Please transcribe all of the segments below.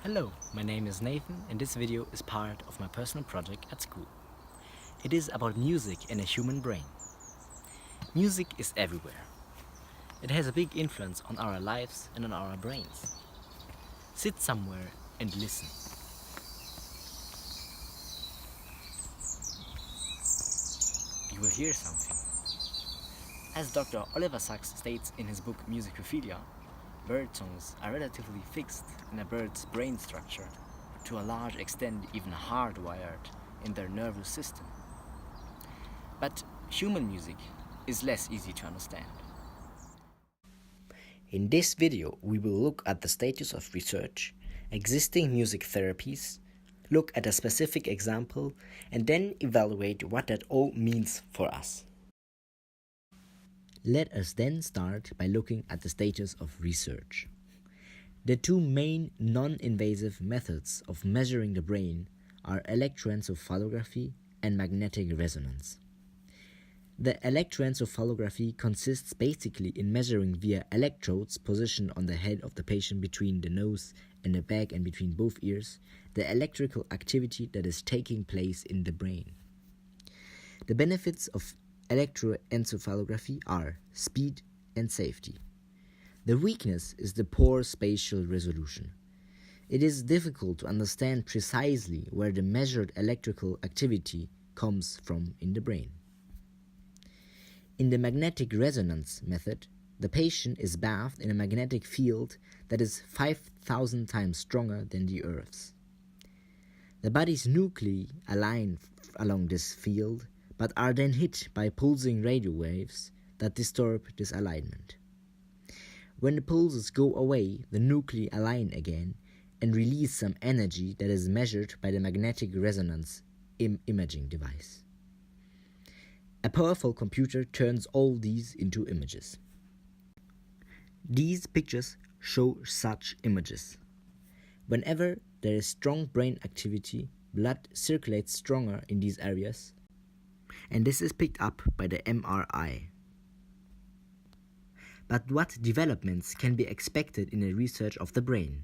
Hello, my name is Nathan and this video is part of my personal project at school. It is about music and a human brain. Music is everywhere. It has a big influence on our lives and on our brains. Sit somewhere and listen. You will hear something. As Dr. Oliver Sacks states in his book Musicophilia, bird songs are relatively fixed in a bird's brain structure, to a large extent even hardwired in their nervous system. But human music is less easy to understand. In this video, we will look at the status of research, existing music therapies, look at a specific example, and then evaluate what that all means for us. Let us then start by looking at the status of research. The two main non-invasive methods of measuring the brain are electroencephalography and magnetic resonance. The electroencephalography consists basically in measuring via electrodes positioned on the head of the patient between the nose and the back and between both ears, the electrical activity that is taking place in the brain. The benefits of electroencephalography are speed and safety. The weakness is the poor spatial resolution. It is difficult to understand precisely where the measured electrical activity comes from in the brain. In the magnetic resonance method, the patient is bathed in a magnetic field that is 5,000 times stronger than the Earth's. The body's nuclei align along this field, but are then hit by pulsing radio waves that disturb this alignment. When the pulses go away, the nuclei align again and release some energy that is measured by the magnetic resonance imaging device. A powerful computer turns all these into images. These pictures show such images. Whenever there is strong brain activity, blood circulates stronger in these areas, and this is picked up by the MRI. But what developments can be expected in the research of the brain?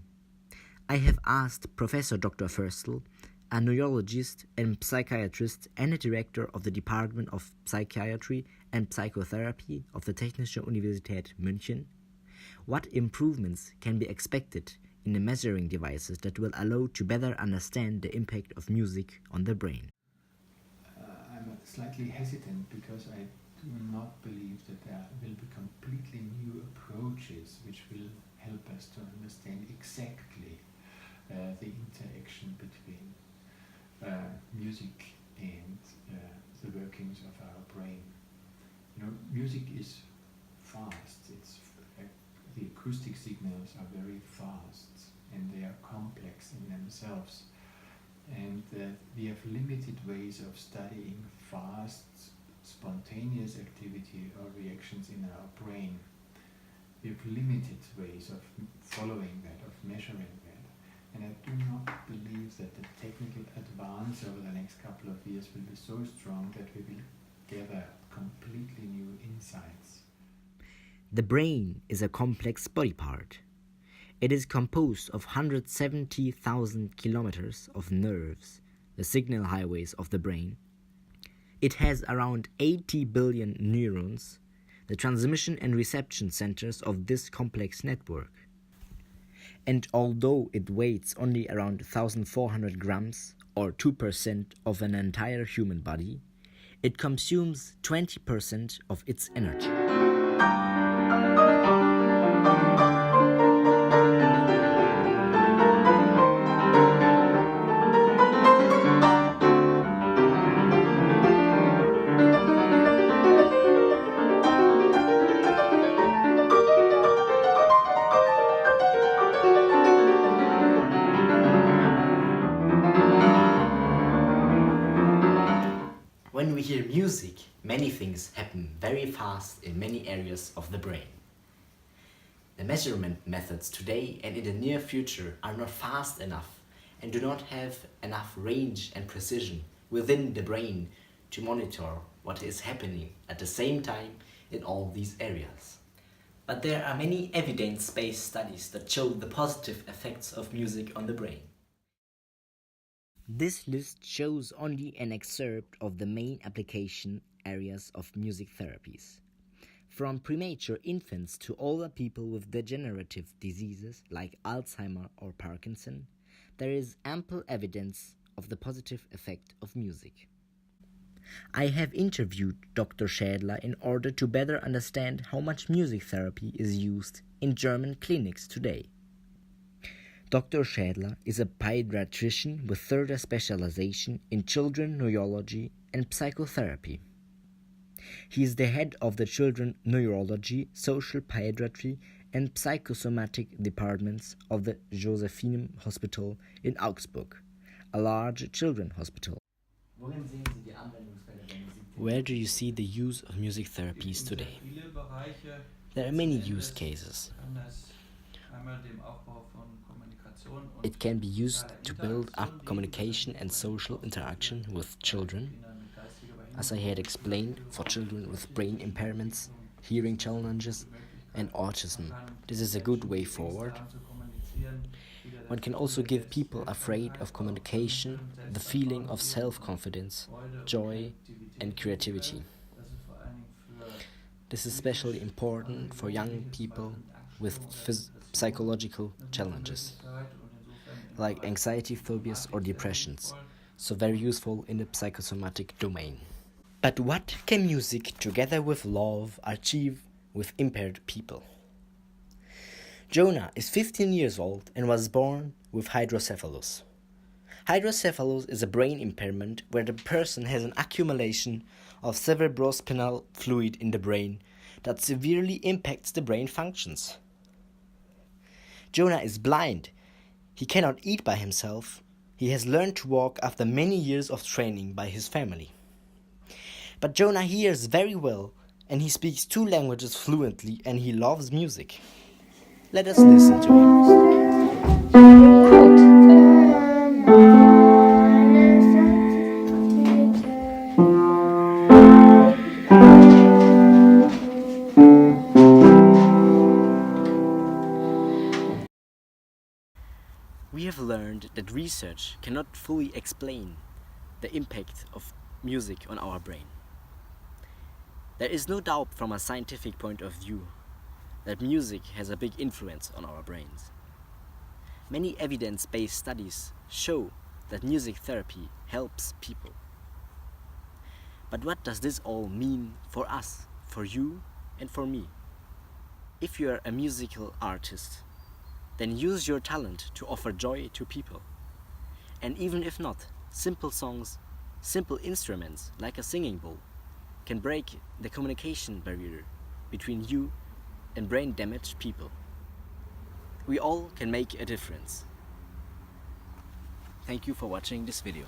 I have asked Professor Dr. Förstl, a neurologist and psychiatrist and a director of the Department of Psychiatry and Psychotherapy of the Technische Universität München, what improvements can be expected in the measuring devices that will allow to better understand the impact of music on the brain. I'm slightly hesitant because I do not believe that there will be completely new approaches which will help us to understand exactly the interaction between music and the workings of our brain. You know, music is fast. The acoustic signals are very fast and they are complex in themselves. And we have limited ways of studying fast, spontaneous activity or reactions in our brain. We have limited ways of following that, of measuring that. And I do not believe that the technical advance over the next couple of years will be so strong that we will gather completely new insights. The brain is a complex body part. It is composed of 170,000 kilometers of nerves, the signal highways of the brain. It has around 80 billion neurons, the transmission and reception centers of this complex network. And although it weighs only around 1,400 grams, or 2% of an entire human body, it consumes 20% of its energy. When we hear music, many things happen very fast in many areas of the brain. The measurement methods today and in the near future are not fast enough and do not have enough range and precision within the brain to monitor what is happening at the same time in all these areas. But there are many evidence-based studies that show the positive effects of music on the brain. This list shows only an excerpt of the main application areas of music therapies. From premature infants to older people with degenerative diseases like Alzheimer or Parkinson, there is ample evidence of the positive effect of music. I have interviewed Dr. Schädler in order to better understand how much music therapy is used in German clinics today. Dr. Schädler is a pediatrician with further specialization in children neurology and psychotherapy. He is the head of the children neurology, social pediatry and psychosomatic departments of the Josephinem Hospital in Augsburg, a large children's hospital. Where do you see the use of music therapies today? There are many use cases. It can be used to build up communication and social interaction with children, as I had explained, for children with brain impairments, hearing challenges, and autism. This is a good way forward. One can also give people afraid of communication the feeling of self-confidence, joy, and creativity. This is especially important for young people with psychological challenges, like anxiety, phobias, or depressions, so very useful in the psychosomatic domain. But what can music, together with love, achieve with impaired people? Jonah is 15 years old and was born with hydrocephalus. Hydrocephalus is a brain impairment where the person has an accumulation of cerebrospinal fluid in the brain that severely impacts the brain functions. Jonah is blind. He cannot eat by himself. He has learned to walk after many years of training by his family. But Jonah hears very well, and he speaks 2 languages fluently, and he loves music. Let us listen to him. We have learned that research cannot fully explain the impact of music on our brain. There is no doubt from a scientific point of view that music has a big influence on our brains. Many evidence-based studies show that music therapy helps people. But what does this all mean for us, for you and for me? If you are a musical artist, then use your talent to offer joy to people. And even if not, simple songs, simple instruments like a singing bowl can break the communication barrier between you and brain damaged people. We all can make a difference. Thank you for watching this video.